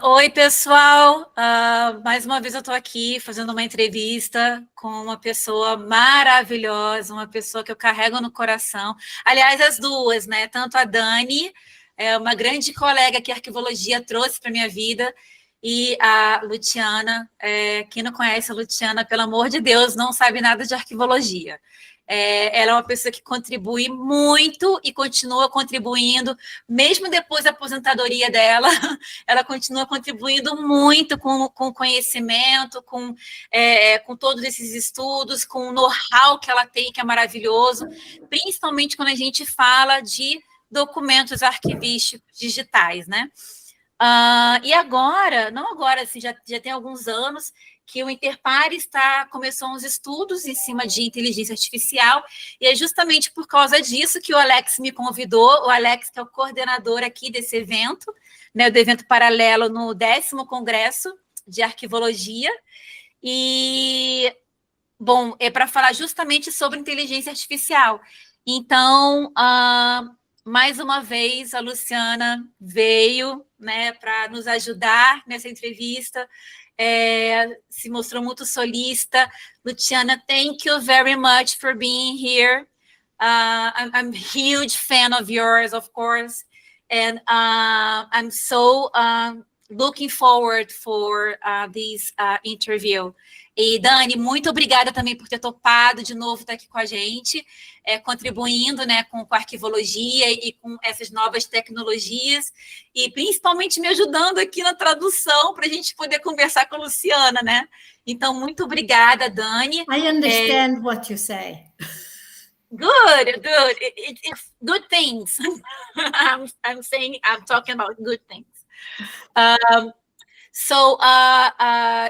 Oi, pessoal. Mais uma vez eu estou aqui fazendo uma entrevista com uma pessoa maravilhosa, uma pessoa que eu carrego no coração. Aliás, as duas, né? Tanto a Dani, uma grande colega que a arquivologia trouxe para a minha vida, e a Luciana. Quem não conhece a Luciana, pelo amor de Deus, não sabe nada de arquivologia. Ela é uma pessoa que contribui muito e continua contribuindo, mesmo depois da aposentadoria dela, ela continua contribuindo muito com conhecimento, com todos esses estudos, com o know-how que ela tem, que é maravilhoso, principalmente quando a gente fala de documentos arquivísticos digitais, né? E agora, não agora, assim, já tem alguns anos que o InterPARES começou uns estudos em cima de inteligência artificial, e é justamente por causa disso que o Alex me convidou, o Alex, que é o coordenador aqui desse evento, né, do Evento Paralelo no 10º Congresso de Arquivologia, e, bom, é para falar justamente sobre inteligência artificial. Então, mais uma vez, a Luciana veio, né, para nos ajudar nessa entrevista, se mostrou muito solista. Luciana, thank you very much for being here. I'm a huge fan of yours, of course, and I'm so looking forward for this interview. E, Dani, muito obrigada também por ter topado de novo estar aqui com a gente, contribuindo, né, com a arquivologia e com essas novas tecnologias, e principalmente me ajudando aqui na tradução para a gente poder conversar com a Luciana, né? Então, muito obrigada, Dani. I understand what you say. Good. It's good things. I'm talking about good things.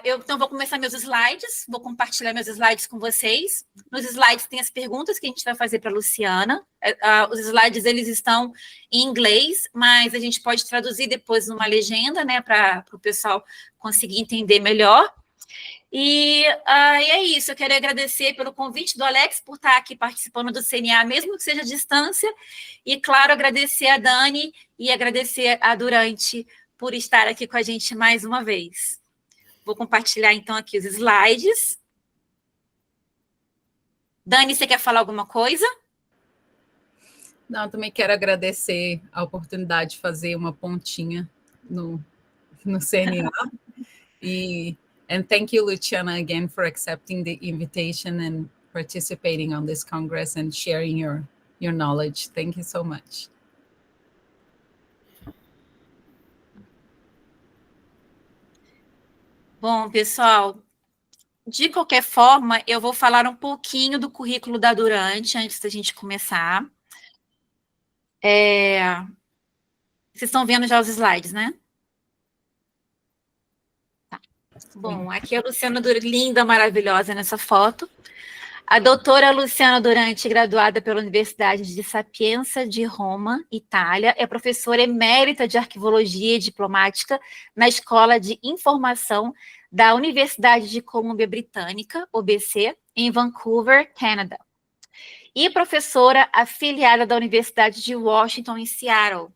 Então, vou começar meus slides, vou compartilhar meus slides com vocês. Nos slides tem as perguntas que a gente vai fazer para a Luciana. Os slides, eles estão em inglês, mas a gente pode traduzir depois numa legenda, né, para o pessoal conseguir entender melhor. E é isso, eu quero agradecer pelo convite do Alex por estar aqui participando do CNA, mesmo que seja à distância, e, claro, agradecer a Dani e agradecer a Duranti por estar aqui com a gente mais uma vez. Vou compartilhar, então, aqui os slides. Dani, você quer falar alguma coisa? Não, também quero agradecer a oportunidade de fazer uma pontinha no CNA. And thank you, Luciana, again for accepting the invitation and participating on this Congress and sharing your knowledge. Thank you so much. Bom, pessoal, de qualquer forma, eu vou falar um pouquinho do currículo da Duranti antes da gente começar. Vocês estão vendo já os slides, né? Tá. Bom, aqui é a Luciana Duranti, linda, maravilhosa nessa foto. A doutora Luciana Duranti, graduada pela Universidade de Sapienza de Roma, Itália, é professora emérita de Arquivologia e Diplomática na Escola de Informação da Universidade de Colômbia Britânica, UBC, em Vancouver, Canadá. E professora afiliada da Universidade de Washington, em Seattle,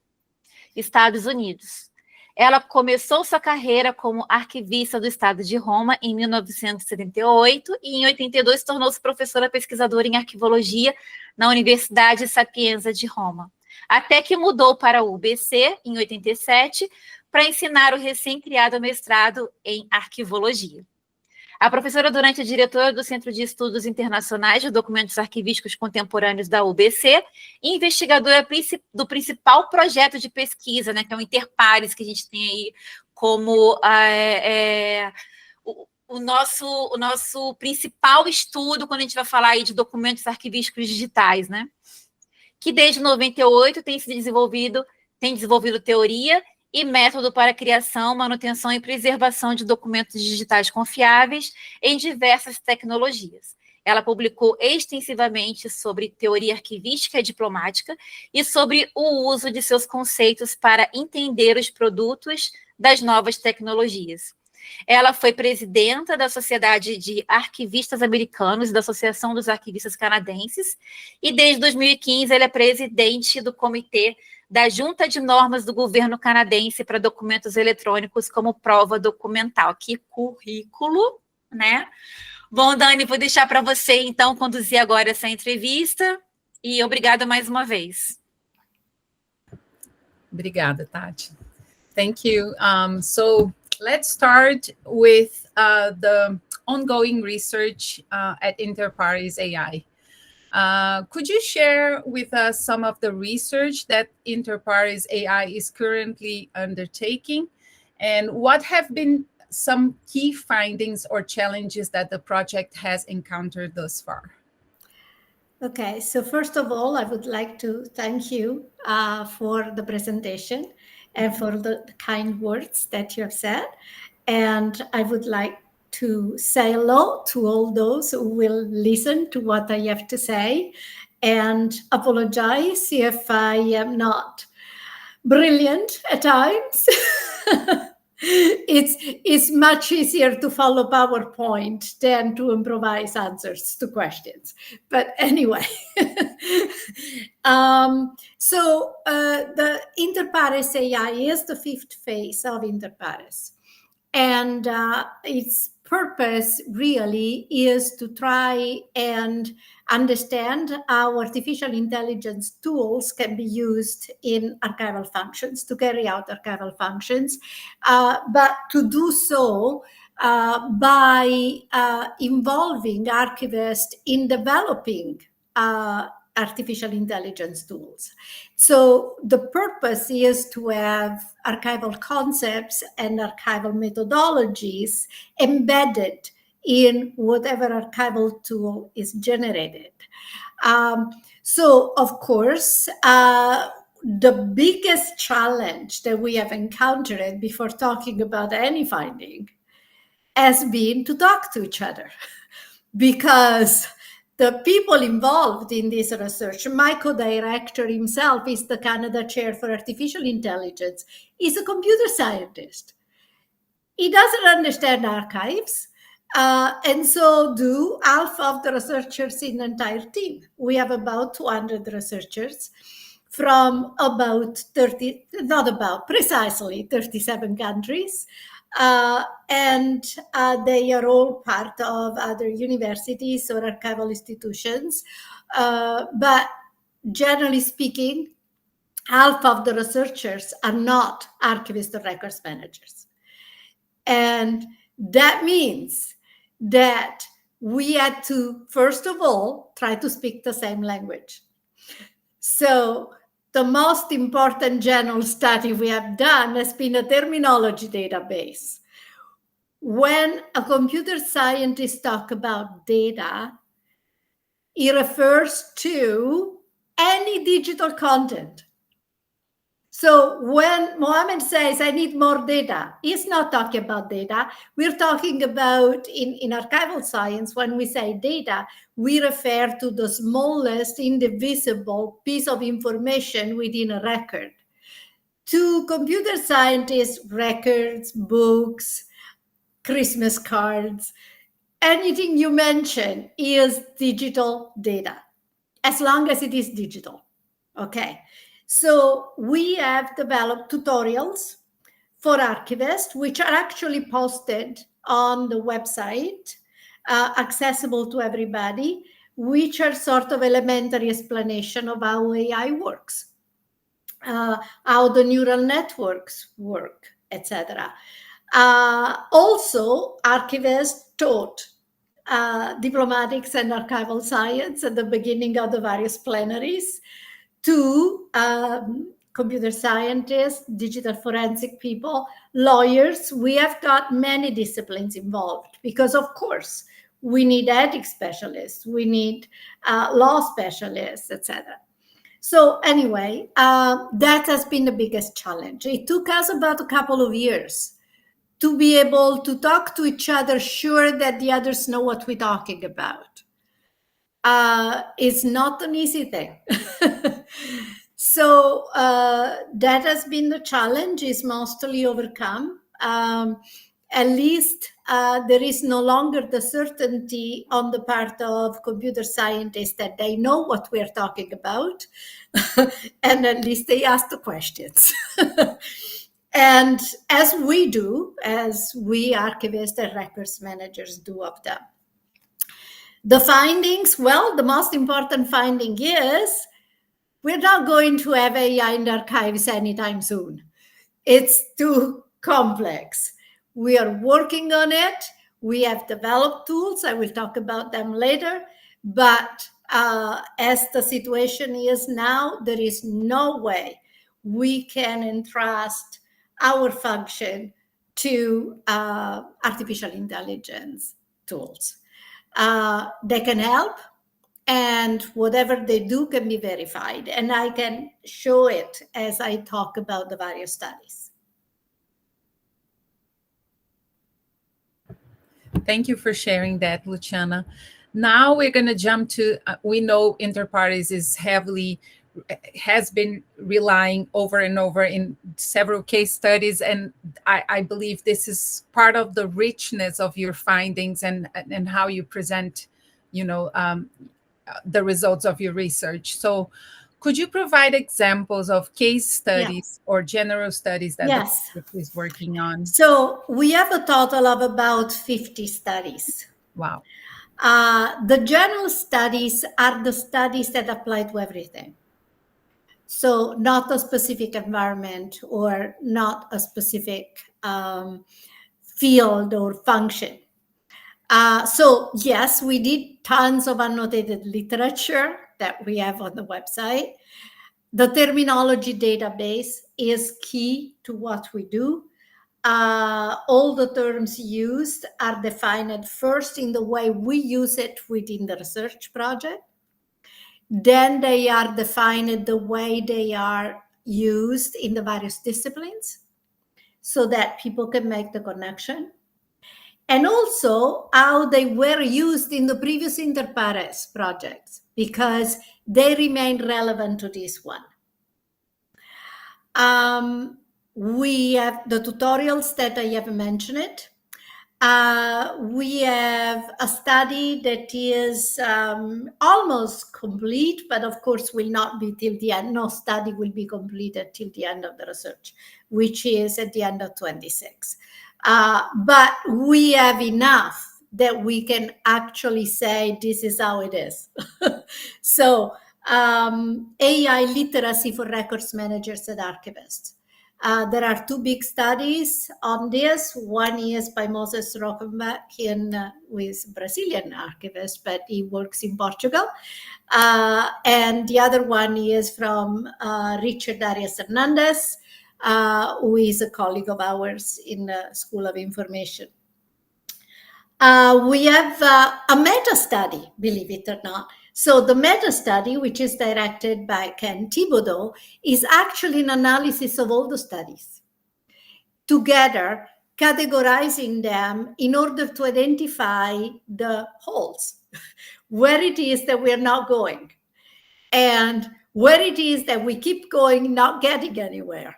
Estados Unidos. Ela começou sua carreira como arquivista do Estado de Roma em 1978 e em 82 tornou-se professora pesquisadora em arquivologia na Universidade Sapienza de Roma, até que mudou para o UBC em 87 para ensinar o recém-criado mestrado em arquivologia. A professora Duranti é diretora do Centro de Estudos Internacionais de Documentos Arquivísticos Contemporâneos da UBC e investigadora do principal projeto de pesquisa, né, que é o InterPARES, que a gente tem aí como o nosso principal estudo quando a gente vai falar aí de documentos arquivísticos digitais, né? Que desde 98 tem desenvolvido teoria e método para criação, manutenção e preservação de documentos digitais confiáveis em diversas tecnologias. Ela publicou extensivamente sobre teoria arquivística e diplomática e sobre o uso de seus conceitos para entender os produtos das novas tecnologias. Ela foi presidenta da Sociedade de Arquivistas Americanos e da Associação dos Arquivistas Canadenses, e desde 2015 ela é presidente do Comitê da Junta de Normas do Governo Canadense para Documentos Eletrônicos como prova documental. Que currículo, né? Bom, Dani, vou deixar para você, então, conduzir agora essa entrevista. E obrigada mais uma vez. Obrigada, Tati. Thank you. So let's start with the ongoing research at InterPARES AI. Could you share with us some of the research that InterPARES AI is currently undertaking, and what have been some key findings or challenges that the project has encountered thus far? Okay, so first of all, I would like to thank you for the presentation and for the kind words that you have said. And I would like to say hello to all those who will listen to what I have to say, and apologize if I am not brilliant at times. It's much easier to follow PowerPoint than to improvise answers to questions. But anyway, so the InterPARES AI is the fifth phase of InterPARES. And its purpose really is to try and understand how artificial intelligence tools can be used in archival functions, to carry out archival functions, but to do so by involving archivists in developing artificial intelligence tools. So the purpose is to have archival concepts and archival methodologies embedded in whatever archival tool is generated. So, of course, the biggest challenge that we have encountered before talking about any finding has been to talk to each other, because the people involved in this research, my co-director himself is the Canada Chair for Artificial Intelligence. He's a computer scientist. He doesn't understand archives, and so do half of the researchers in the entire team. We have about 200 researchers from precisely 37 countries. And they are all part of other universities or archival institutions. But generally speaking, half of the researchers are not archivists or records managers. And that means that we had to, first of all, try to speak the same language. So the most important general study we have done has been a terminology database. When a computer scientist talks about data, he refers to any digital content. So when Mohammed says, I need more data, he's not talking about data. We're talking about, in archival science, when we say data, we refer to the smallest indivisible piece of information within a record. To computer scientists, records, books, Christmas cards, anything you mention is digital data, as long as it is digital. Okay. So we have developed tutorials for archivists, which are actually posted on the website, accessible to everybody, which are sort of elementary explanation of how AI works, how the neural networks work, etc. Also, archivists taught diplomatics and archival science at the beginning of the various plenaries to computer scientists, digital forensic people, lawyers. We have got many disciplines involved because, of course, we need ethics specialists, we need law specialists, etc. So anyway, that has been the biggest challenge. It took us about a couple of years to be able to talk to each other, sure that the others know what we're talking about. It's not an easy thing. So that has been the challenge, is mostly overcome. At least there is no longer the certainty on the part of computer scientists that they know what we're talking about, and at least they ask the questions. And as we archivists and records managers do of them. The findings, well, the most important finding is we're not going to have AI in the archives anytime soon. It's too complex. We are working on it. We have developed tools. I will talk about them later. But as the situation is now, there is no way we can entrust our function to artificial intelligence tools. They can help, and whatever they do can be verified. And I can show it as I talk about the various studies. Thank you for sharing that, Luciana. Now we're going to jump to, we know InterPARES has been relying over and over in several case studies, and I believe this is part of the richness of your findings and how you present, the results of your research. So could you provide examples of case studies or general studies that the group is working on? So we have a total of about 50 studies. Wow. The general studies are the studies that apply to everything. So not a specific environment or not a specific field or function. So yes, we did tons of annotated literature that we have on the website. The terminology database is key to what we do. All the terms used are defined first in the way we use it within the research project. Then they are defined the way they are used in the various disciplines so that people can make the connection. And also how they were used in the previous InterPARES projects, because they remain relevant to this one. We have the tutorials that I have mentioned. We have a study that is almost complete, but of course will not be till the end. No study will be completed till the end of the research, which is at the end of 26. But we have enough that we can actually say this is how it is. So AI literacy for records managers and archivists. There are two big studies on this. One is by Moses Rockenbach, who is a Brazilian archivist, but he works in Portugal. And the other one is from Richard Arias Hernandez, who is a colleague of ours in the School of Information. We have a meta-study, believe it or not. So the meta-study, which is directed by Ken Thibodeau, is actually an analysis of all the studies together, categorizing them in order to identify the holes, where it is that we're not going, and where it is that we keep going, not getting anywhere.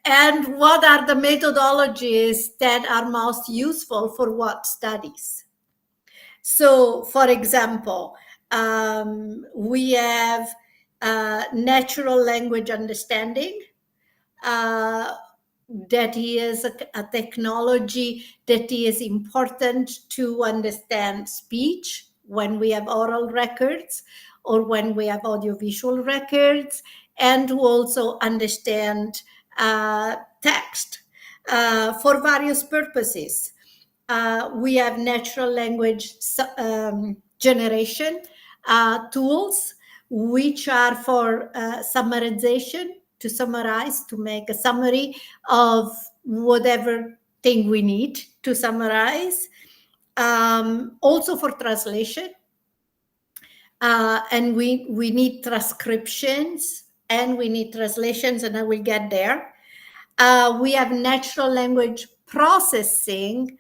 And what are the methodologies that are most useful for what studies? So, for example, we have natural language understanding. That is a technology that is important to understand speech when we have oral records or when we have audiovisual records, and to also understand text for various purposes. We have natural language generation tools, which are for summarization, to summarize, to make a summary of whatever thing we need to summarize. Also for translation. And we need transcriptions and we need translations, and I will get there. We have natural language processing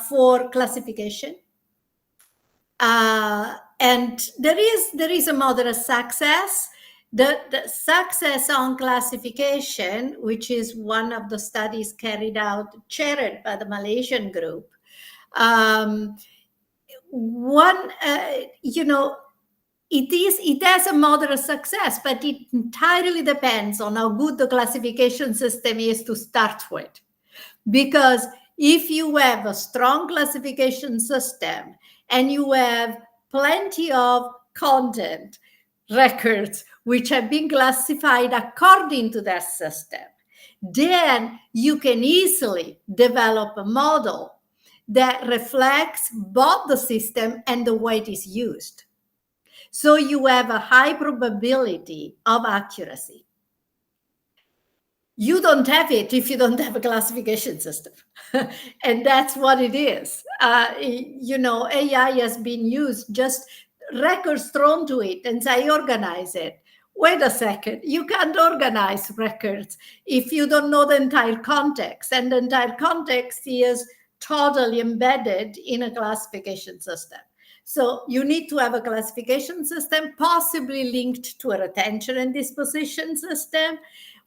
for classification. And there is a moderate success The success on classification, which is one of the studies carried out, chaired by the Malaysian group, it has a moderate success, but it entirely depends on how good the classification system is to start with. Because if you have a strong classification system and you have plenty of content, records, which have been classified according to that system, then you can easily develop a model that reflects both the system and the way it is used. So you have a high probability of accuracy. You don't have it if you don't have a classification system. And that's what it is. AI has been used, just records thrown to it and say, organize it. Wait a second, you can't organize records if you don't know the entire context. And the entire context is totally embedded in a classification system. So you need to have a classification system, possibly linked to a retention and disposition system,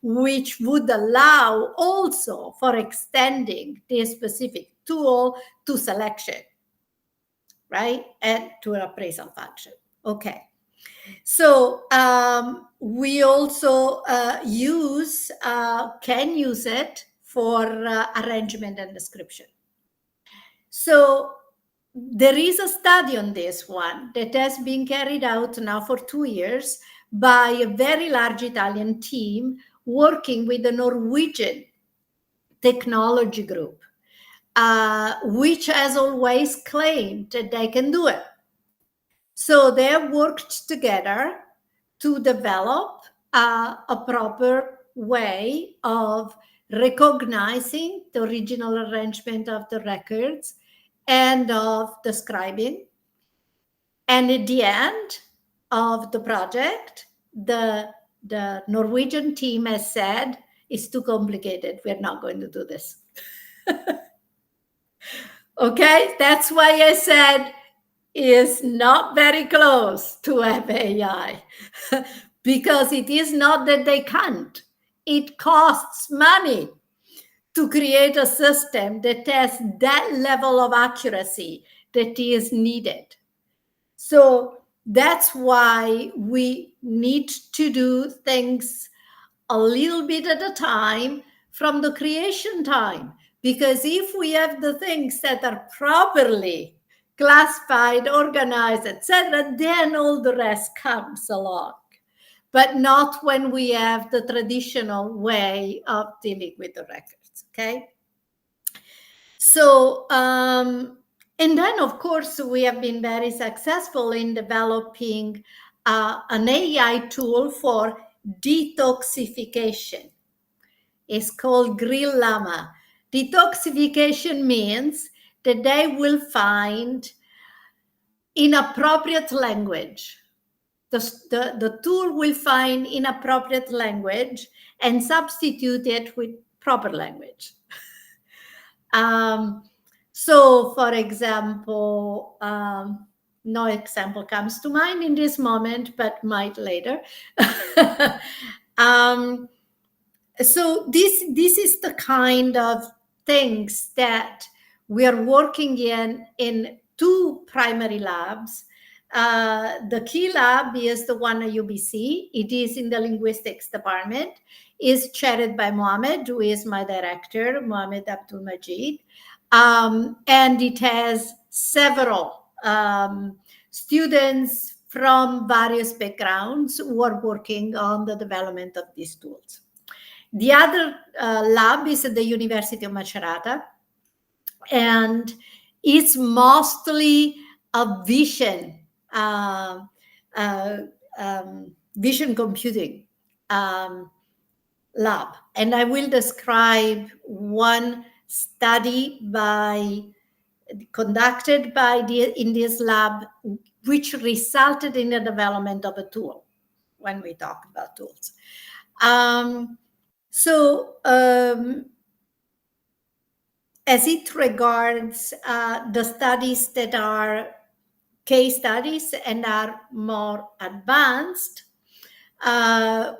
which would allow also for extending the specific tool to selection, right? And to an appraisal function. Okay. So we also can use it for arrangement and description. So there is a study on this one that has been carried out now for 2 years by a very large Italian team working with the Norwegian technology group, which has always claimed that they can do it. So they have worked together to develop a proper way of recognizing the original arrangement of the records and of describing. And at the end of the project, the Norwegian team has said, it's too complicated. We're not going to do this. Okay, that's why I said it's not very close to have AI, because it is not that they can't. It costs money to create a system that has that level of accuracy that is needed. So that's why we need to do things a little bit at a time from the creation time. Because if we have the things that are properly classified, organized, etc., then all the rest comes along. But not when we have the traditional way of dealing with the records, okay? So, and then, of course, we have been very successful in developing an AI tool for detoxification. It's called Grill Llama. Detoxification means that they will find inappropriate language. The tool will find inappropriate language and substitute it with proper language. So, for example, no example comes to mind in this moment, but might later. So this is the kind of things that we are working in 2 primary labs. The key lab is the one at UBC. It is in the linguistics department. Is chaired by Mohamed, who is my director, Mohamed Abdul Majid. And it has several students from various backgrounds who are working on the development of these tools. The other lab is at the University of Macerata, and it's mostly a vision computing lab. And I will describe one study conducted in this lab, which resulted in the development of a tool when we talk about tools. As it regards the studies that are case studies and are more advanced,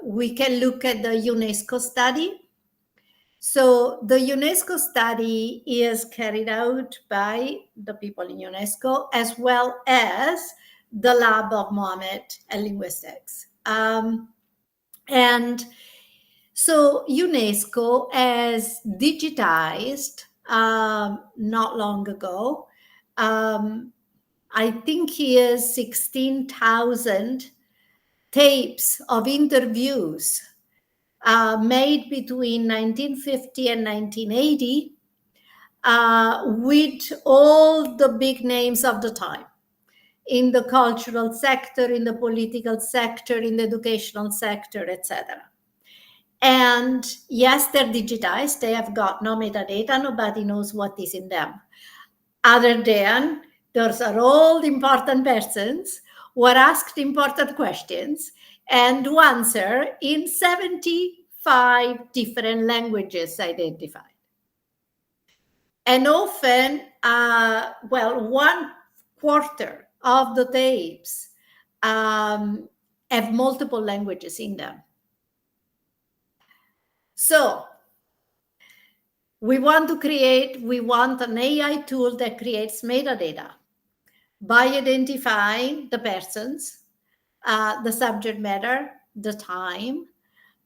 we can look at the UNESCO study. So the UNESCO study is carried out by the people in UNESCO, as well as the lab of Mohammed and linguistics. And so UNESCO has digitized not long ago, I think here's 16,000 tapes of interviews made between 1950 and 1980 with all the big names of the time in the cultural sector, in the political sector, in the educational sector, etc. And yes, they're digitized. They have got no metadata. Nobody knows what is in them. Other than those are all important persons who are asked important questions and who answer in 75 different languages identified. And often, well, 1/4 of the tapes have multiple languages in them. So we want an AI tool that creates metadata by identifying the persons, the subject matter, the time,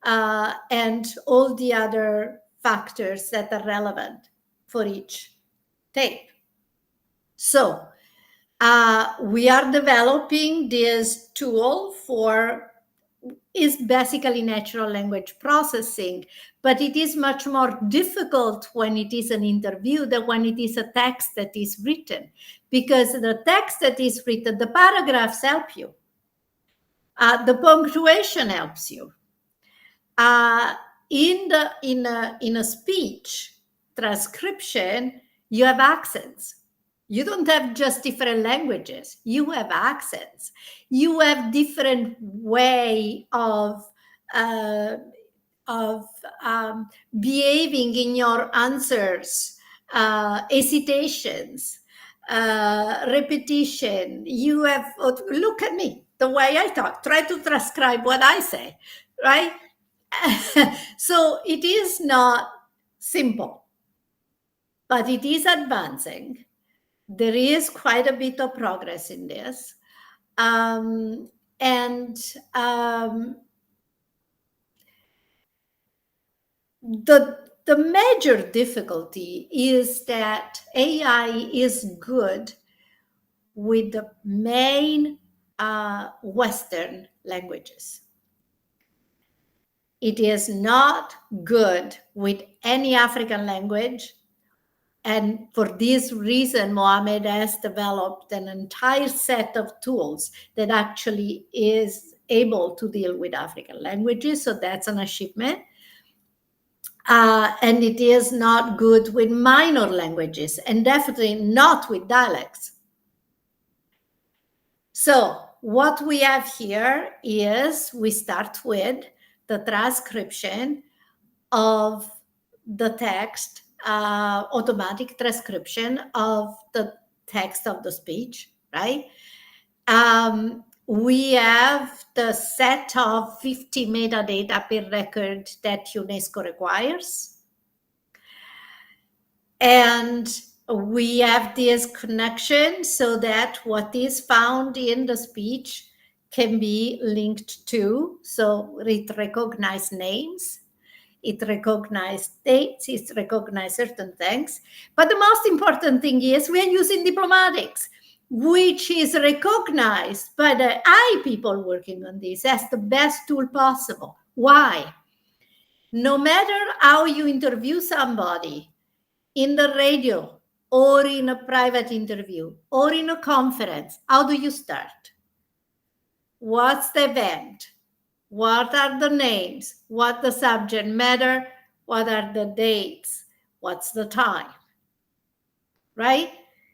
and all the other factors that are relevant for each tape. So we are developing this tool is basically natural language processing, but it is much more difficult when it is an interview than when it is a text that is written, because the text that is written, the paragraphs help you. The punctuation helps you. In a speech transcription, you have accents. You don't have just different languages. You have accents. You have different way of behaving in your answers, hesitations, repetition. You have, look at me, the way I talk. Try to transcribe what I say, right? So it is not simple, but it is advancing. There is quite a bit of progress in this. The major difficulty is that AI is good with the main Western languages. It is not good with any African language. And for this reason, Mohammed has developed an entire set of tools that actually is able to deal with African languages. So that's an achievement. And it is not good with minor languages, and definitely not with dialects. So what we have here is we start with the transcription of the text, automatic transcription of the text of the speech, right? We have the set of 50 metadata per record that UNESCO requires. And we have this connection so that what is found in the speech can be linked to, so it recognizes names, it recognizes dates, it recognizes certain things. But the most important thing is we are using diplomatics, which is recognized by the AI people working on this as the best tool possible. Why? No matter how you interview somebody in the radio or in a private interview or in a conference, how do you start? What's the event? What are the names? What the subject matter? What are the dates? What's the time? Right?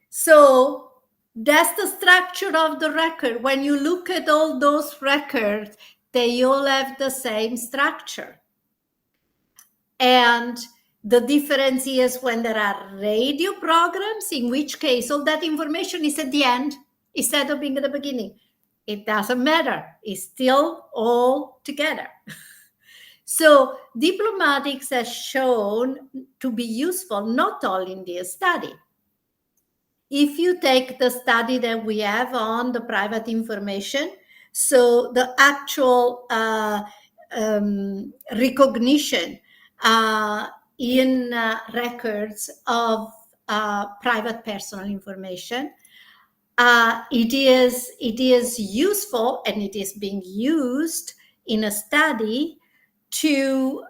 So that's the structure of the record. When you look at all those records, they all have the same structure. And the difference is when there are radio programs, in which case all that information is at the end instead of being at the beginning. it doesn't matter. It's still all together. So diplomatics has shown to be useful not only in this study. If you take the study that we have on the private information, so the actual recognition in records of private personal information, it is useful, and it is being used in a study to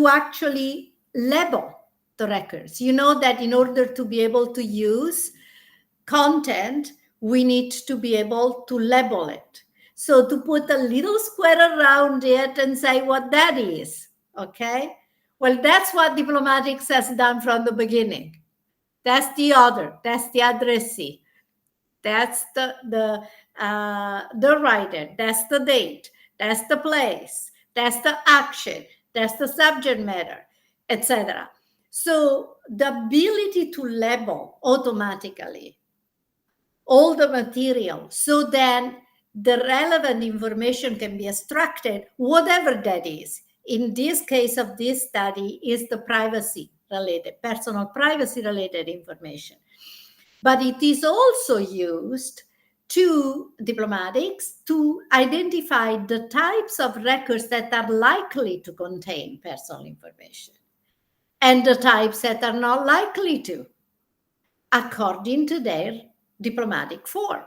actually label the records. You know that in order to be able to use content, we need to be able to label it. So to put a little square around it and say what that is, okay? Well, that's what diplomatics has done from the beginning. That's the author, that's the addressee, that's the writer, that's the date, that's the place, that's the action, that's the subject matter, etc. So the ability to label automatically all the material, so then the relevant information can be extracted, whatever that is. In this case of this study is the privacy related, personal privacy related information. But it is also used to diplomatics to identify the types of records that are likely to contain personal information and the types that are not likely to, according to their diplomatic form.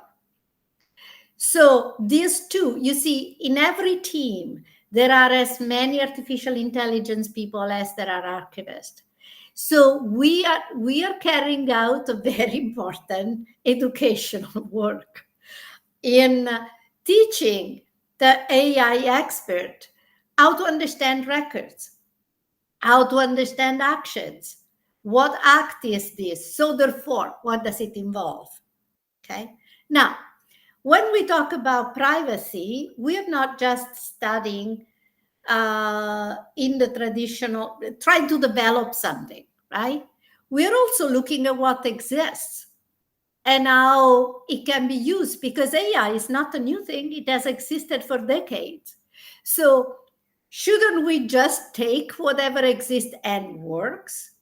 So these two, you see, in every team, there are as many artificial intelligence people as there are archivists. So we are carrying out a very important educational work in teaching the AI expert how to understand records, how to understand actions. What act is this? So therefore, what does it involve? Okay. Now, when we talk about privacy, we are not just studying in the traditional, trying to develop something, right? We're also looking at what exists and how it can be used, because AI is not a new thing. It has existed for decades. So shouldn't we just take whatever exists and works?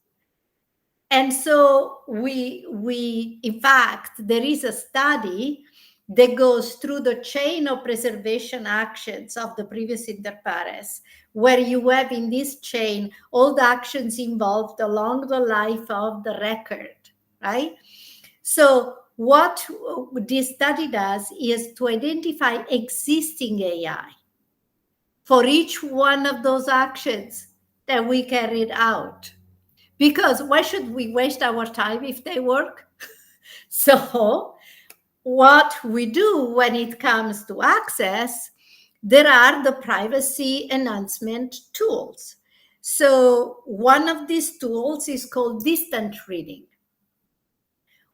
And so we in fact, there is a study that goes through the chain of preservation actions of the previous InterPARES, where you have in this chain all the actions involved along the life of the record, right? So what this study does is to identify existing AI for each one of those actions that we carried out. Because why should we waste our time if they work? So what we do when it comes to access, there are the privacy enhancement tools. So one of these tools is called distant reading.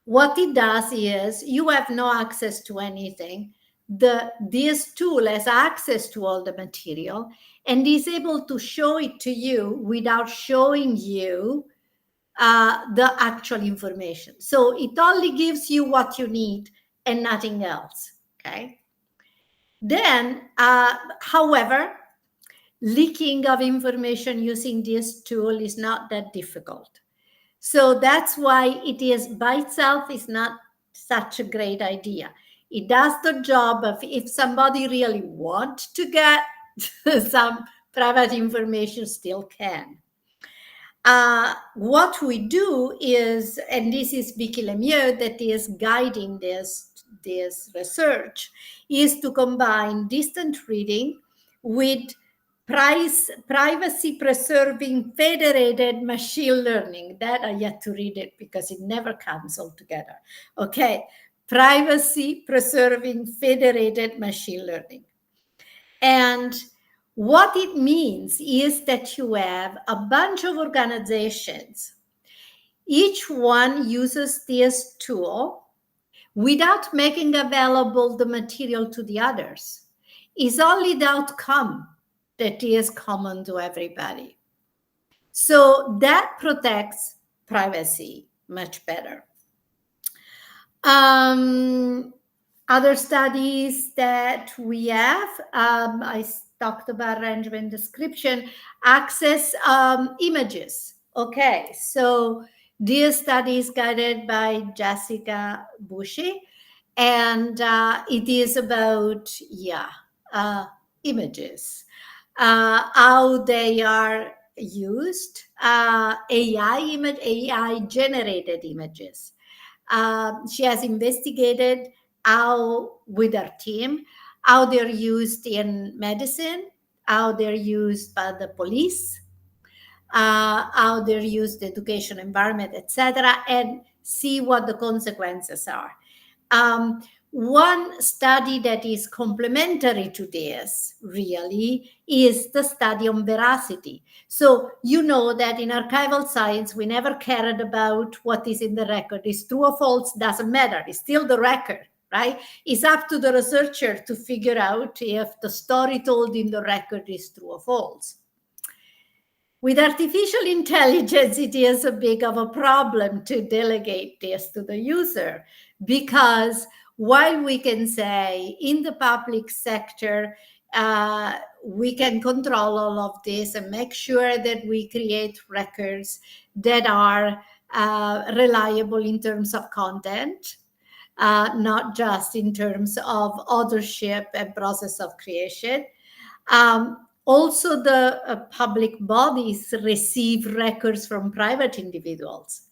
What it does is you have no access to anything. This tool has access to all the material and is able to show it to you without showing you the actual information. So it only gives you what you need and nothing else, okay? Then, however, leaking of information using this tool is not that difficult. So that's why it is by itself is not such a great idea. It does the job of if somebody really wants to get some private information, still can. What we do is, and this is Vicky Lemieux that is guiding this research, is to combine distant reading with privacy preserving federated machine learning. That I yet to read it because it never comes all together. Okay, privacy preserving federated machine learning. And what it means is that you have a bunch of organizations. Each one uses this tool without making available the material to the others. It's only the outcome that is common to everybody. So that protects privacy much better. Other studies that we have, I talked about arrangement description, access images. Okay, so this study is guided by Jessica Bushy, and it is about, images, how they are used, AI generated images. She has investigated how, with her team, how they're used in medicine, how they're used by the police, how they're used in the education environment, etc., and see what the consequences are. One study that is complementary to this, really, is the study on veracity. So you know that in archival science, we never cared about what is in the record. It's true or false, doesn't matter. It's still the record, right? It's up to the researcher to figure out if the story told in the record is true or false. With artificial intelligence, it is a big of a problem to delegate this to the user, because while we can say in the public sector, we can control all of this and make sure that we create records that are reliable in terms of content, not just in terms of authorship and process of creation. Also, the public bodies receive records from private individuals.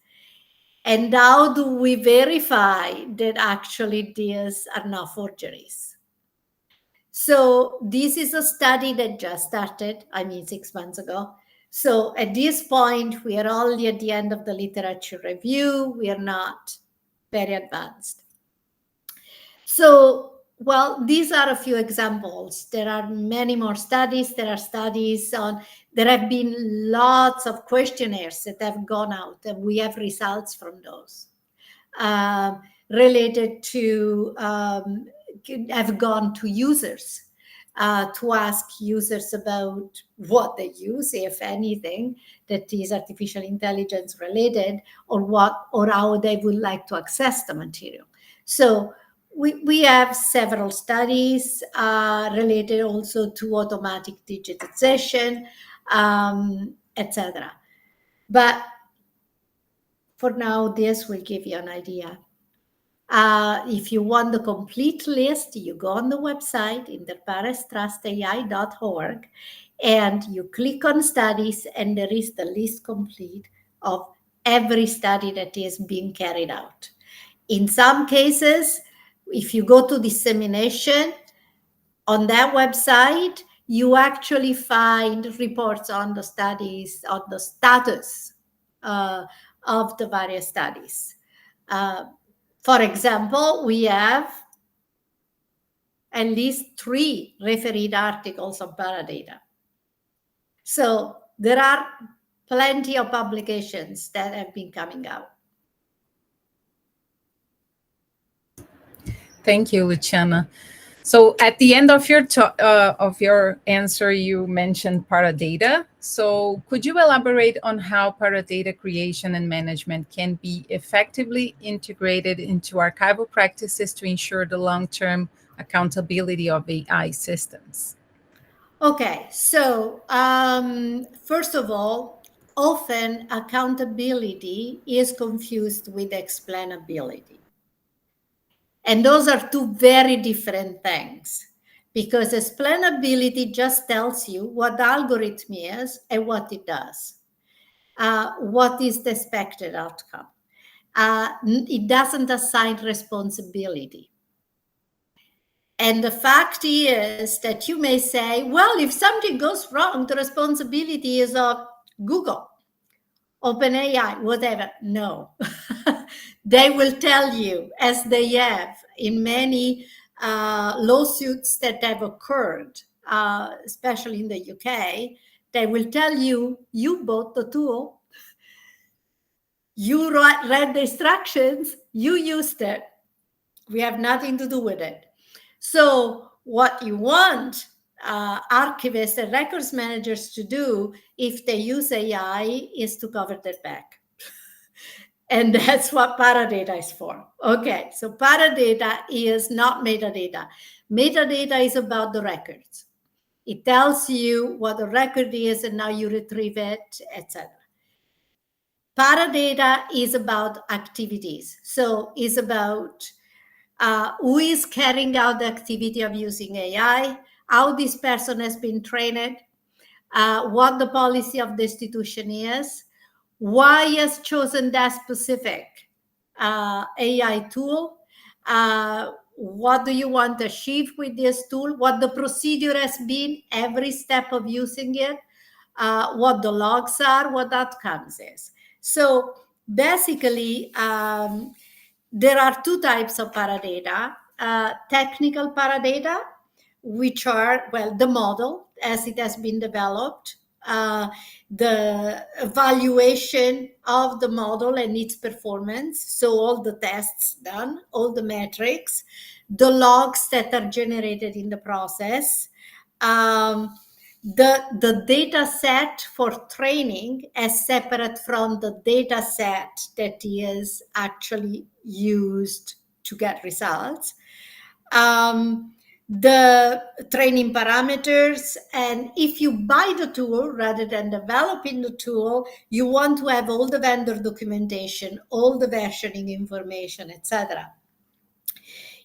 And how do we verify that actually these are not forgeries? So this is a study that just started, 6 months ago. So at this point, we are only at the end of the literature review. We are not very advanced. So, well, these are a few examples. There are many more studies. There are studies on, there have been lots of questionnaires that have gone out, and we have results from those related to, have gone to users to ask users about what they use, if anything, that is artificial intelligence related, or what, or how they would like to access the material. So we have several studies related also to automatic digitization, etc. But for now, this will give you an idea. If you want the complete list, you go on the website, interparestrustai.org, and you click on studies, and there is the list complete of every study that is being carried out. In some cases, if you go to dissemination on that website, you actually find reports on the studies, on the status of the various studies. For example, we have at least 3 refereed articles on Paradata. So there are plenty of publications that have been coming out. Thank you, Luciana. So at the end of your answer, you mentioned Paradata. So could you elaborate on how Paradata creation and management can be effectively integrated into archival practices to ensure the long-term accountability of AI systems? Okay, so first of all, often accountability is confused with explainability. And those are 2 very different things, because explainability just tells you what the algorithm is and what it does, what is the expected outcome. It doesn't assign responsibility. And the fact is that you may say, well, if something goes wrong, the responsibility is of Google, OpenAI, whatever. No. They will tell you, as they have in many lawsuits that have occurred, especially in the UK, they will tell you, you bought the tool, you read the instructions, you used it. We have nothing to do with it. So what you want archivists and records managers to do if they use AI is to cover their back. And that's what paradata is for. Okay, so paradata is not metadata. Metadata is about the records. It tells you what the record is and now you retrieve it, etc. Paradata is about activities. So it's about who is carrying out the activity of using AI, how this person has been trained, what the policy of the institution is, why has chosen that specific AI tool, what do you want to achieve with this tool, what the procedure has been, every step of using it, what the logs are, what outcomes is. So basically, there are two types of paradata. Technical paradata, which are, well, the model as it has been developed, the evaluation of the model and its performance, so all the tests done, all the metrics, the logs that are generated in the process, the data set for training as separate from the data set that is actually used to get results, the training parameters, and if you buy the tool rather than developing the tool, you want to have all the vendor documentation, all the versioning information, etc.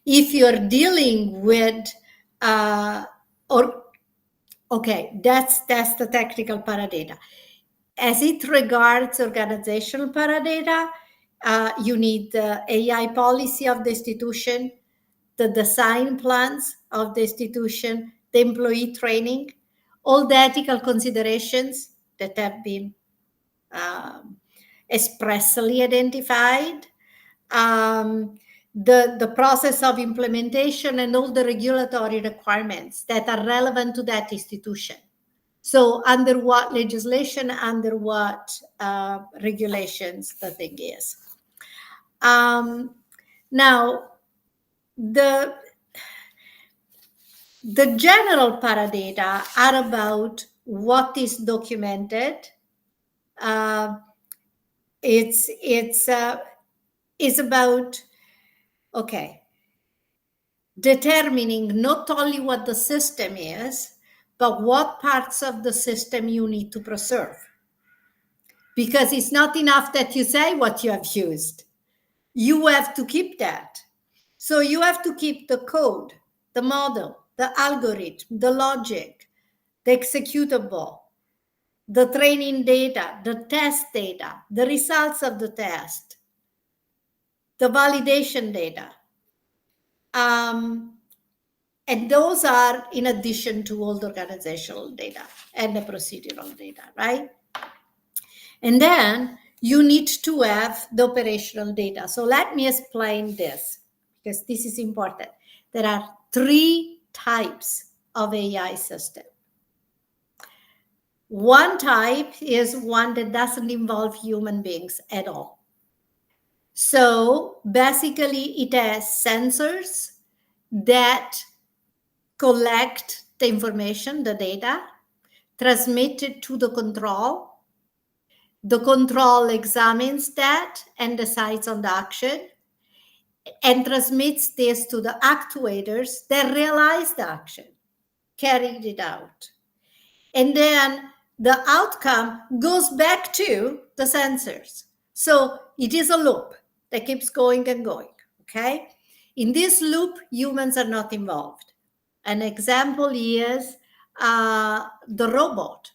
If you're dealing with okay, that's the technical paradata. As it regards organizational paradata, you need the AI policy of the institution, the design plans of the institution, the employee training, all the ethical considerations that have been expressly identified, the process of implementation, and all the regulatory requirements that are relevant to that institution. So under what legislation, under what regulations the thing is. Now, the general paradata are about what is documented. It's about, okay, determining not only what the system is, but what parts of the system you need to preserve. Because it's not enough that you say what you have used. You have to keep that. So you have to keep the code, the model, the algorithm, the logic, the executable, the training data, the test data, the results of the test, the validation data. And those are in addition to all the organizational data and the procedural data, right? And then you need to have the operational data. So let me explain this, because this is important. There are 3 types of AI system. One type is one that doesn't involve human beings at all. So basically it has sensors that collect the information, the data, transmit it to the control. The control examines that and decides on the action and transmits this to the actuators that realize the action, carried it out. And then the outcome goes back to the sensors. So it is a loop that keeps going and going, okay? In this loop, humans are not involved. An example is the robot,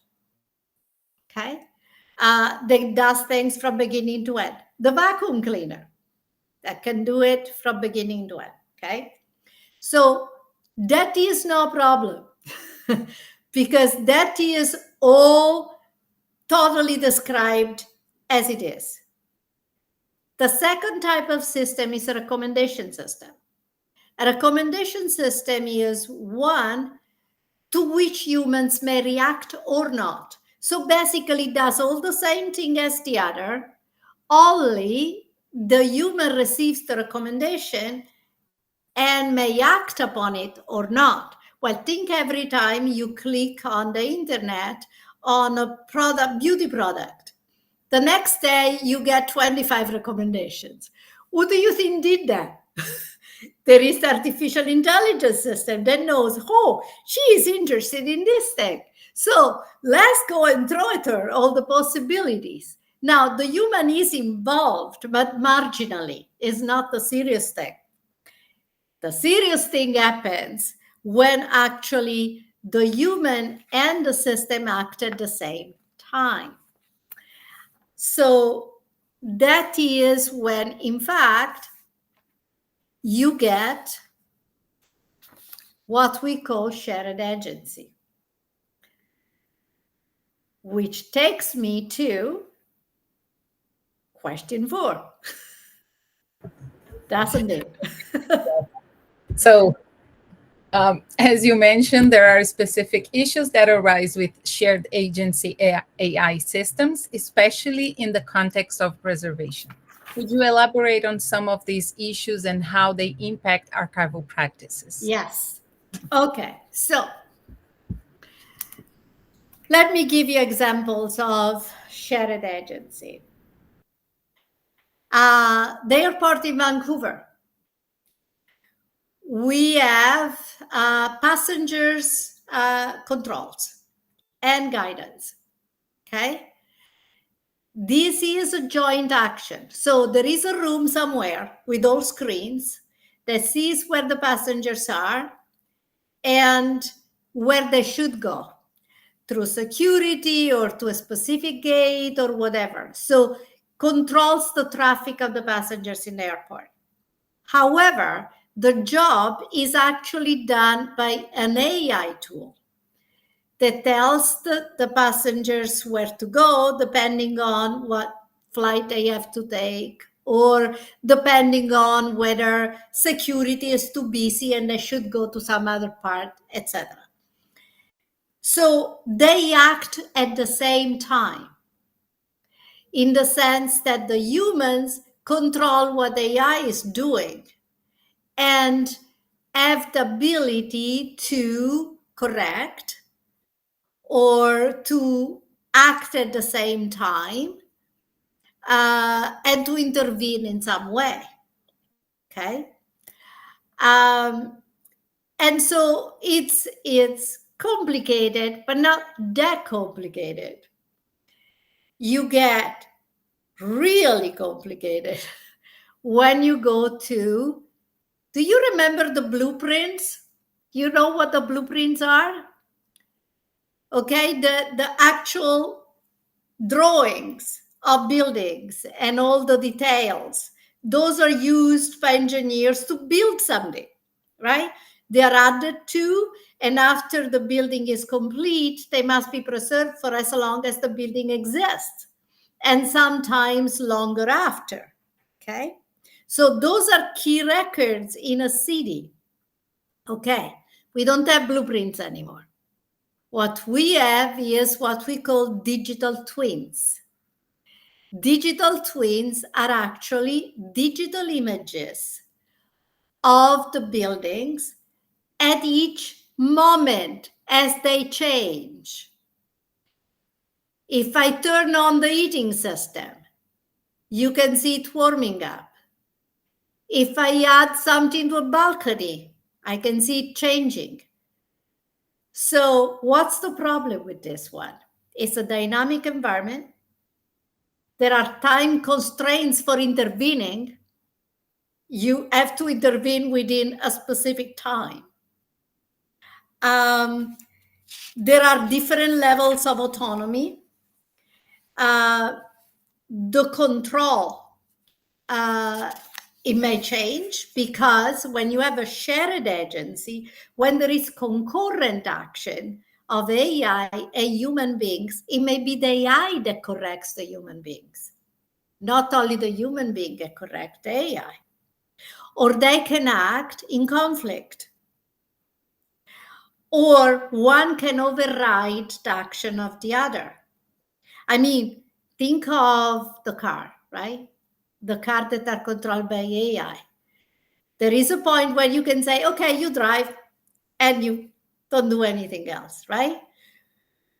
okay? That does things from beginning to end. The vacuum cleaner that can do it from beginning to end, okay? So that is no problem because that is all totally described as it is. The second type of system is a recommendation system. A recommendation system is one to which humans may react or not. So basically it does all the same thing as the other, only the human receives the recommendation and may act upon it or not. Well, think every time you click on the internet on a product, beauty product. The next day, you get 25 recommendations. Who do you think did that? There is artificial intelligence system that knows, oh, she is interested in this thing. So let's go and throw at her all the possibilities. Now, the human is involved, but marginally. Is not the serious thing. The serious thing happens when actually the human and the system act at the same time. So that is when, in fact, you get what we call shared agency, which takes me to question 4. Doesn't it? So, as you mentioned, there are specific issues that arise with shared agency AI systems, especially in the context of preservation. Could you elaborate on some of these issues and how they impact archival practices? Yes. Okay. So let me give you examples of shared agency. The airport in Vancouver. We have passengers controls and guidance. Okay. This is a joint action. So there is a room somewhere with all screens that sees where the passengers are and where they should go through security or to a specific gate or whatever. So controls the traffic of the passengers in the airport. However, the job is actually done by an AI tool that tells the passengers where to go, depending on what flight they have to take, or depending on whether security is too busy and they should go to some other part, etc. So they act at the same time, in the sense that the humans control what AI is doing and have the ability to correct or to act at the same time and to intervene in some way. Okay. And so it's complicated, but not that complicated. You get really complicated when you go to, do you remember the blueprints? You know what the blueprints are? Okay, the actual drawings of buildings and all the details, those are used by engineers to build something, right? They are added to, and after the building is complete, they must be preserved for as long as the building exists, and sometimes longer after, okay? So those are key records in a city. Okay, we don't have blueprints anymore. What we have is what we call digital twins. Digital twins are actually digital images of the buildings at each moment as they change. If I turn on the heating system, you can see it warming up. If I add something to a balcony, I can see it changing. So what's the problem with this one? It's a dynamic environment. There are time constraints for intervening. You have to intervene within a specific time. There are different levels of autonomy. The control, it may change, because when you have a shared agency, when there is concurrent action of AI and human beings, it may be the AI that corrects the human beings. Not only the human being that corrects the AI. Or they can act in conflict. Or one can override the action of the other. I mean, think of the car, right? The car that are controlled by AI. There is a point where you can say, okay, you drive, and you don't do anything else, right?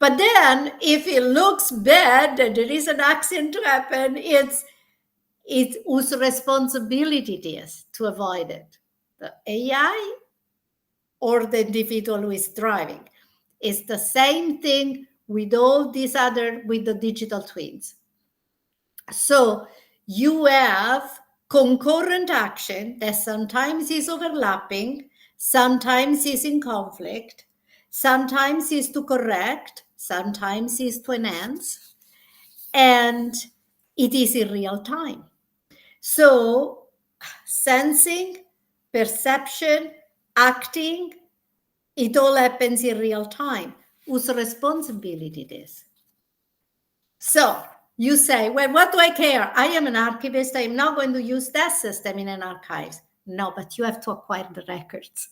But then if it looks bad and there is an accident to happen, it's whose responsibility it is to avoid it, the AI or the individual who is driving. It's the same thing with all these with the digital twins. So you have concurrent action that sometimes is overlapping, sometimes is in conflict, sometimes is to correct, sometimes is to enhance, and it is in real time. So sensing, perception, acting, it all happens in real time. Whose responsibility it is? So you say, well, what do I care? I am an archivist. I am not going to use that system in an archives. No, but you have to acquire the records.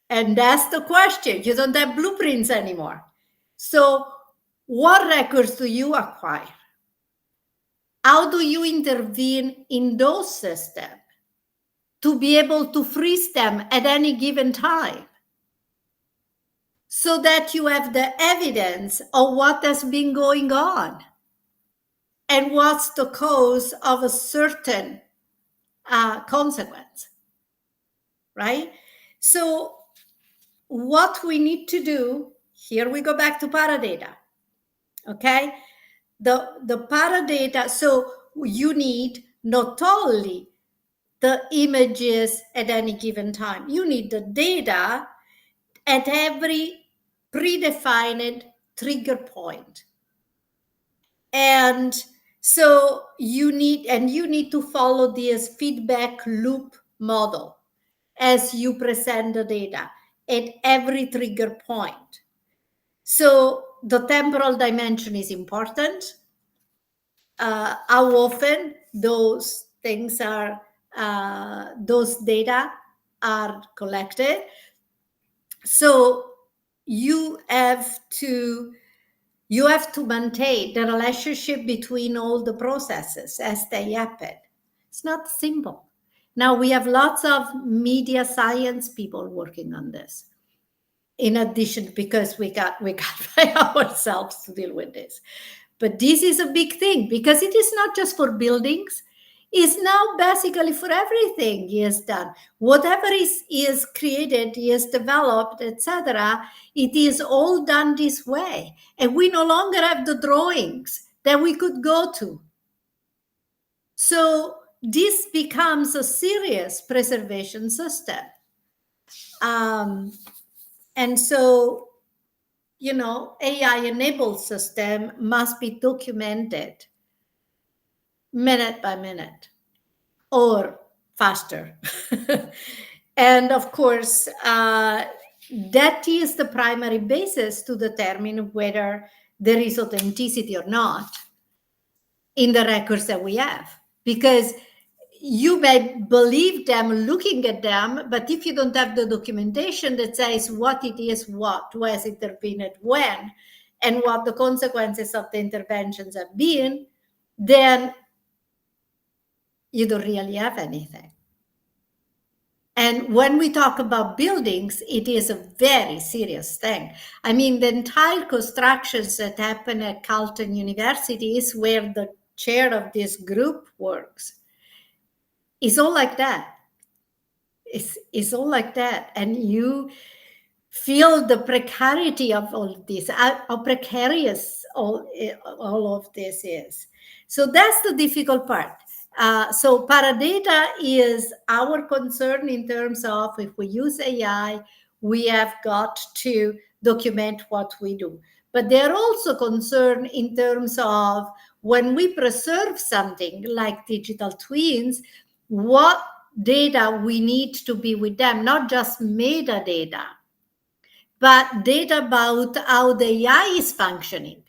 And that's the question. You don't have blueprints anymore. So what records do you acquire? How do you intervene in those systems to be able to freeze them at any given time so that you have the evidence of what has been going on and what's the cause of a certain consequence, right? So what we need to do, here we go back to paradata, okay? The paradata, so you need not only the images at any given time, you need the data at every predefined trigger point. And so you need to follow this feedback loop model as you present the data at every trigger point. So the temporal dimension is important. How often those things are, those data are collected. So you have to maintain the relationship between all the processes as they happen. It's not simple. Now we have lots of media science people working on this. In addition, because we got by ourselves to deal with this. But this is a big thing because it is not just for buildings. It's now basically for everything is done. Whatever is created, is developed, etc., it is all done this way. And we no longer have the drawings that we could go to. So this becomes a serious preservation system. And so, you know, AI-enabled system must be documented minute by minute or faster. And of course, that is the primary basis to determine whether there is authenticity or not in the records that we have. Because you may believe them looking at them, but if you don't have the documentation that says what it is, who has intervened when, and what the consequences of the interventions have been, then you don't really have anything. And when we talk about buildings, it is a very serious thing. I mean, the entire constructions that happen at Carleton University is where the chair of this group works. It's all like that. It's all like that. And you feel the precarity of all of this, how precarious all of this is. So that's the difficult part. So paradata is our concern in terms of if we use AI, we have got to document what we do. But they're also concerned in terms of when we preserve something like digital twins, what data we need to be with them, not just metadata, but data about how the AI is functioning.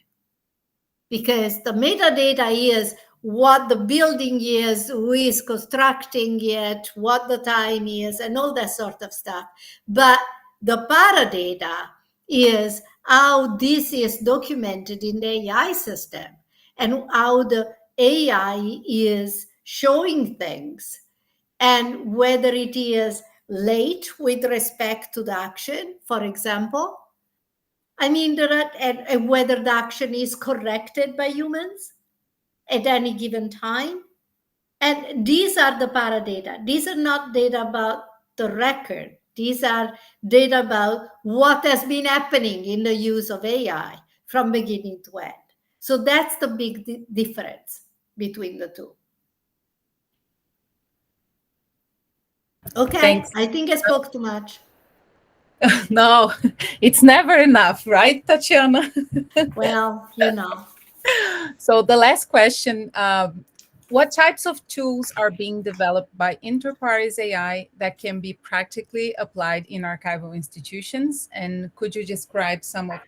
Because the metadata is what the building is, who is constructing it, what the time is, and all that sort of stuff. But the paradata is how this is documented in the AI system and how the AI is showing things and whether it is late with respect to the action, for example, I mean, whether the action is corrected by humans at any given time. And these are the paradata. These are not data about the record. These are data about what has been happening in the use of AI from beginning to end. So that's the big difference between the two. Okay, Thanks. I think I spoke too much. No, it's never enough, right, Tatiana? Well, you know. So the last question, what types of tools are being developed by InterPARES AI that can be practically applied in archival institutions? And could you describe some of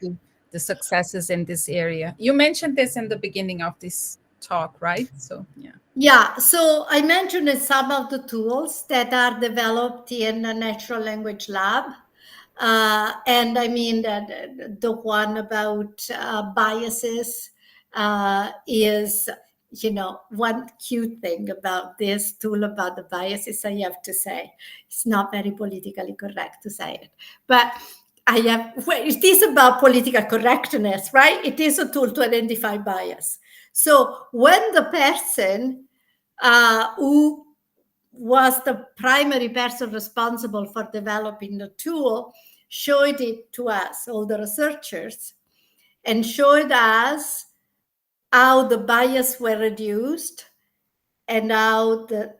the successes in this area? You mentioned this in the beginning of this talk, right? So, yeah. Yeah, so I mentioned some of the tools that are developed in a natural language lab. And I mean that the one about biases is, you know, one cute thing about this tool about the biases, I have to say. It's not very politically correct to say it. But it is about political correctness, right? It is a tool to identify bias. So when the person who was the primary person responsible for developing the tool showed it to us, all the researchers, and showed us how the bias were reduced and how the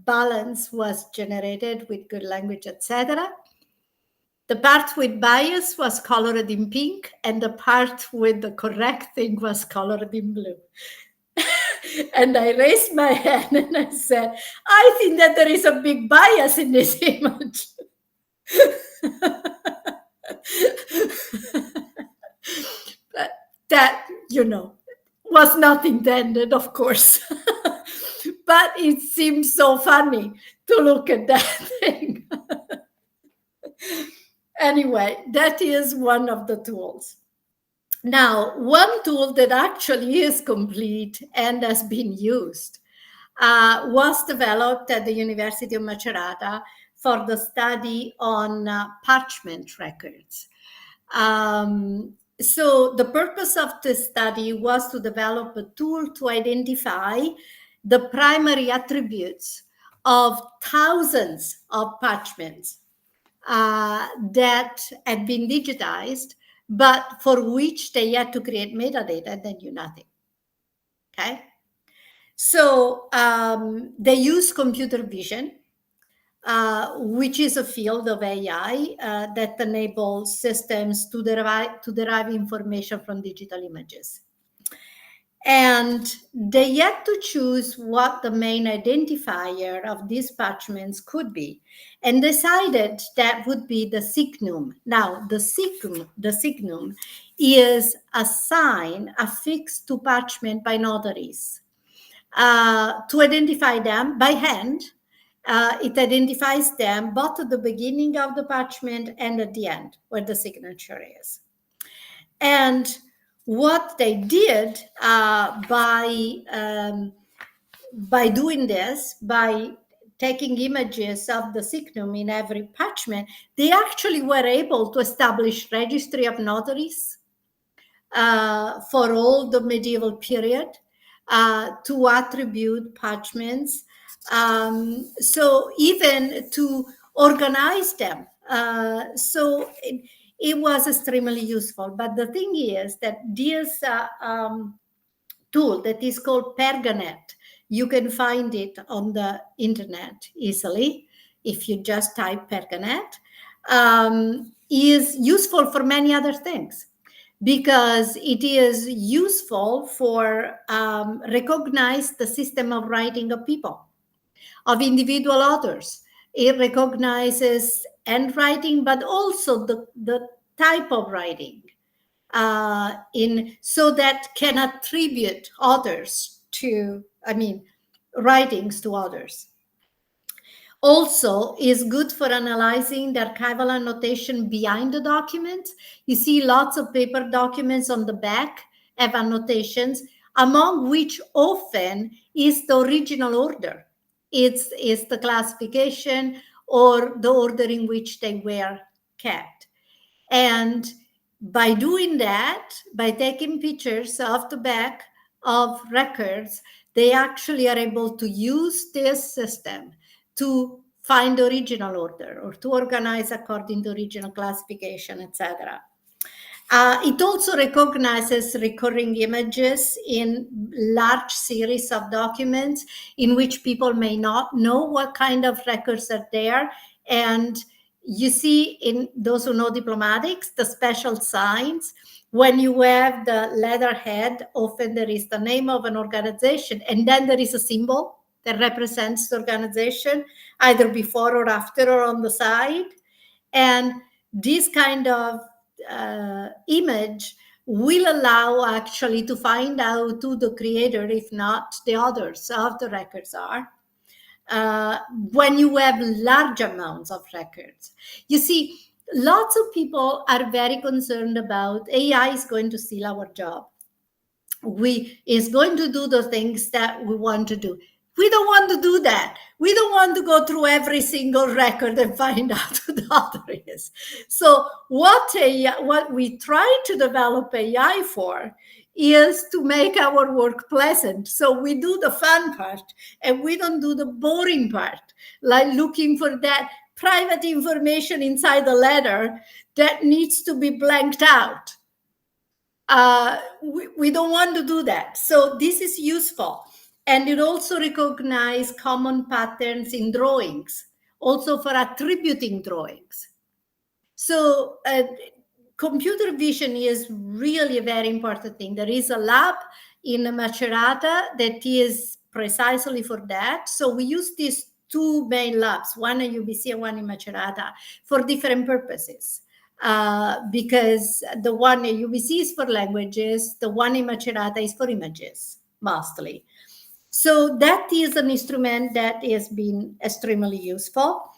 balance was generated with good language, etc. The part with bias was colored in pink, and the part with the correct thing was colored in blue. And I raised my hand and I said, I think that there is a big bias in this image. But that, you know, was not intended, of course. But it seemed so funny to look at that thing. Anyway, that is one of the tools. Now, one tool that actually is complete and has been used was developed at the University of Macerata for the study on parchment records. So the purpose of this study was to develop a tool to identify the primary attributes of thousands of parchments that had been digitized, but for which they had to create metadata and then do nothing. Okay? So they use computer vision, which is a field of AI that enables systems to derive information from digital images. And they had to choose what the main identifier of these parchments could be, and decided that would be the signum. Now, the signum is a sign affixed to parchment by notaries to identify them by hand. It identifies them both at the beginning of the parchment and at the end, where the signature is. And what they did by doing this, by taking images of the signum in every parchment, they actually were able to establish registry of notaries for all the medieval period to attribute parchments. So even to organize them. So it was extremely useful. But the thing is that this tool that is called Perganet, you can find it on the internet easily if you just type Perganet, is useful for many other things, because it is useful for recognize the system of writing of people, of individual authors. It recognizes handwriting, but also the type of writing, so that can attribute authors to, writings to others. Also is good for analyzing the archival annotation behind the document. You see lots of paper documents on the back have annotations, among which often is the original order. It's the classification or the order in which they were kept. And by doing that, by taking pictures of the back of records, they actually are able to use this system to find the original order or to organize according to original classification, etc. It also recognizes recurring images in large series of documents in which people may not know what kind of records are there. And you see, in those who know diplomatics, the special signs. When you have the letterhead, often there is the name of an organization, and then there is a symbol that represents the organization, either before or after or on the side. And this kind of image will allow actually to find out who the creator, if not the authors of the records are, when you have large amounts of records. You see, lots of people are very concerned about AI is going to steal our job. Is going to do the things that we want to do. We don't want to do that. We don't want to go through every single record and find out who the author is. So what we try to develop AI for is to make our work pleasant. So we do the fun part and we don't do the boring part, like looking for that private information inside the letter that needs to be blanked out. We don't want to do that. So this is useful. And it also recognizes common patterns in drawings, also for attributing drawings. So computer vision is really a very important thing. There is a lab in Macerata that is precisely for that. So we use these two main labs, one at UBC and one in Macerata, for different purposes. Because the one at UBC is for languages, the one in Macerata is for images, mostly. So that is an instrument that has been extremely useful.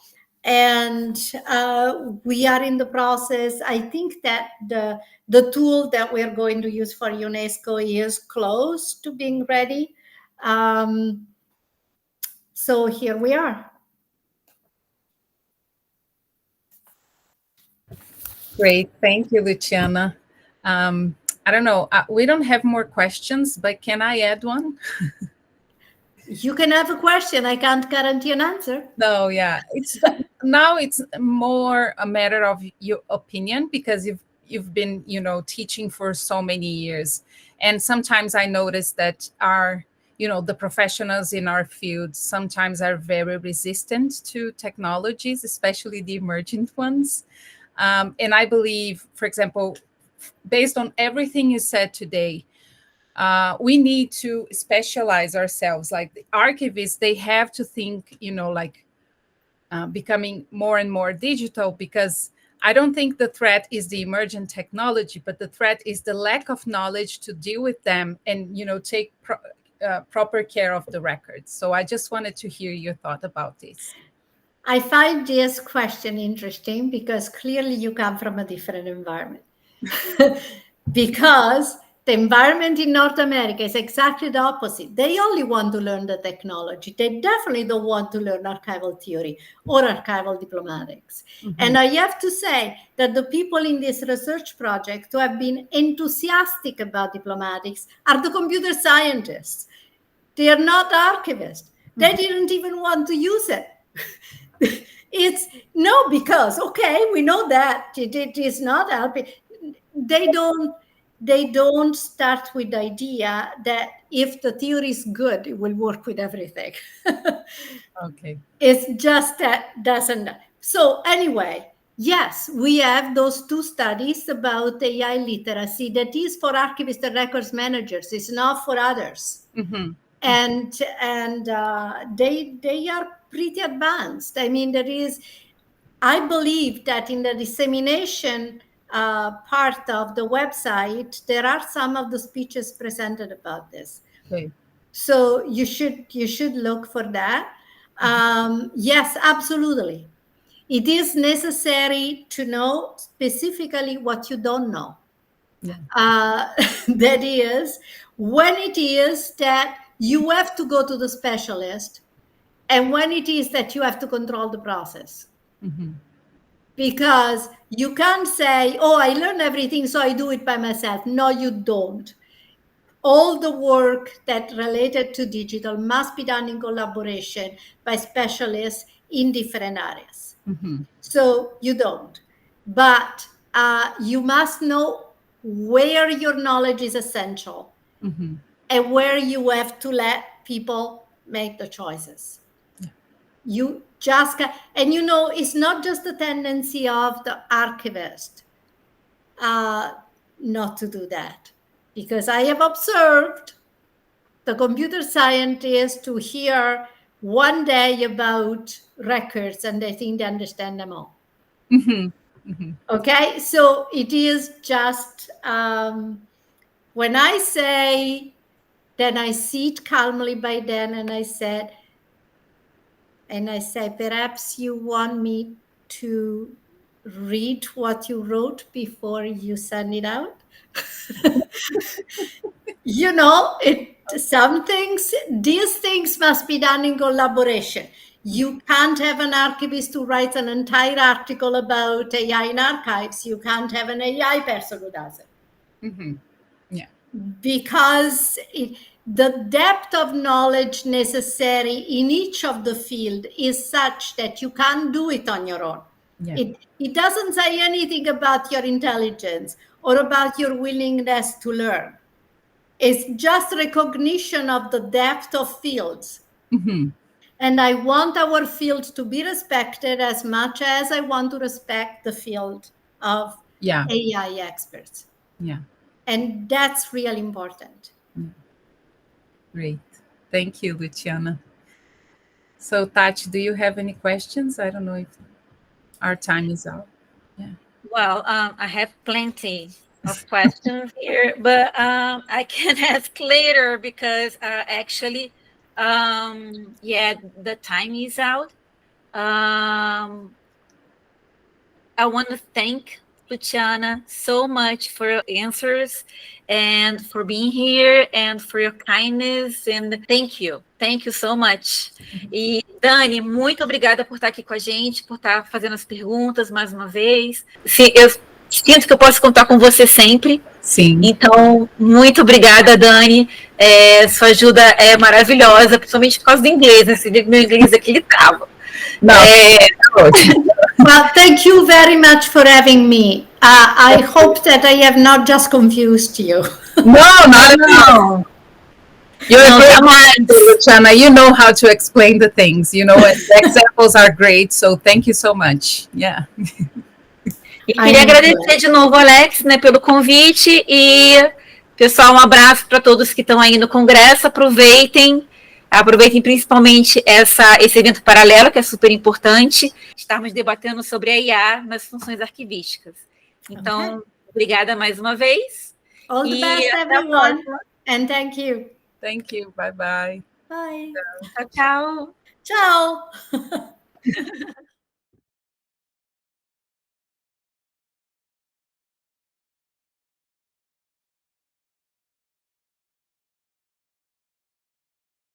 And we are in the process. I think that the tool that we're going to use for UNESCO is close to being ready. So here we are. Great. Thank you, Luciana. I don't know. We don't have more questions, but can I add one? You can have a question. I can't guarantee an answer. No, yeah. Now it's more a matter of your opinion, because you've been, teaching for so many years. And sometimes I notice that the professionals in our field sometimes are very resistant to technologies, especially the emergent ones. And I believe, for example, based on everything you said today, we need to specialize ourselves. Like the archivists, they have to think, becoming more and more digital, because I don't think the threat is the emergent technology, but the threat is the lack of knowledge to deal with them and, take proper care of the records. So I just wanted to hear your thought about this. I find this question interesting because clearly you come from a different environment. Because the environment in North America is exactly the opposite. They only want to learn the technology. They definitely don't want to learn archival theory or archival diplomatics. Mm-hmm. And I have to say that the people in this research project who have been enthusiastic about diplomatics are the computer scientists. They are not archivists. Mm-hmm. They didn't even want to use it. Because, okay, we know that it is not helping. They don't start with the idea that if the theory is good, it will work with everything. Okay. It's just that doesn't. So anyway, yes, we have those two studies about AI literacy that is for archivists and records managers. It's not for others. Mm-hmm. And they are pretty advanced. I mean, I believe that in the dissemination part of the website, there are some of the speeches presented about this. Okay. So you should look for that. Yes, absolutely. It is necessary to know specifically what you don't know. Yeah. That is, when it is that you have to go to the specialist, and when it is that you have to control the process. Mm-hmm. Because you can't say, oh, I learned everything, so I do it by myself. No, you don't. All the work that related to digital must be done in collaboration by specialists in different areas. So you don't. But you must know where your knowledge is essential and where you have to let people make the choices. You just can, and it's not just the tendency of the archivist not to do that, because I have observed the computer scientists to hear one day about records and they think they understand them all. Okay, so it is just when I say, then I sit calmly by then and I say, perhaps you want me to read what you wrote before you send it out. These things must be done in collaboration. You can't have an archivist who writes an entire article about AI in archives. You can't have an AI person who does it. Yeah. Because the depth of knowledge necessary in each of the field is such that you can't do it on your own. Yeah. It doesn't say anything about your intelligence or about your willingness to learn. It's just recognition of the depth of fields. And I want our field to be respected as much as I want to respect the field of AI experts. Yeah. And that's really important. Great. Thank you, Luciana. So, Tati, do you have any questions? I don't know if our time is out. Yeah. Well, I have plenty of questions here, but I can ask later because actually, the time is out. I want to thank Luciana so much for your answers and for being here and for your kindness, and thank you so much. E Dani, muito obrigada por estar aqui com a gente, por estar fazendo as perguntas mais uma vez. Eu sinto que eu posso contar com você sempre. Sim. Então, muito obrigada, Dani. Sua ajuda é maravilhosa, principalmente por causa do inglês, né? Você vê que meu inglês aqui ele trava. Well, thank you very much for having me. I hope that I have not just confused you. No, not at all. You're a great Luciana. You know how to explain the things. The examples are great. So thank you so much. Yeah. E queria agradecer de novo, Alex, né, pelo convite. E, pessoal, um abraço para todos que estão aí no Congresso. Aproveitem principalmente esse evento paralelo, que é super importante. Estarmos debatendo sobre a IA nas funções arquivísticas. Então, obrigada mais uma vez. All the best, everyone. And thank you. Thank you. Bye-bye. Bye. Tchau. Tchau.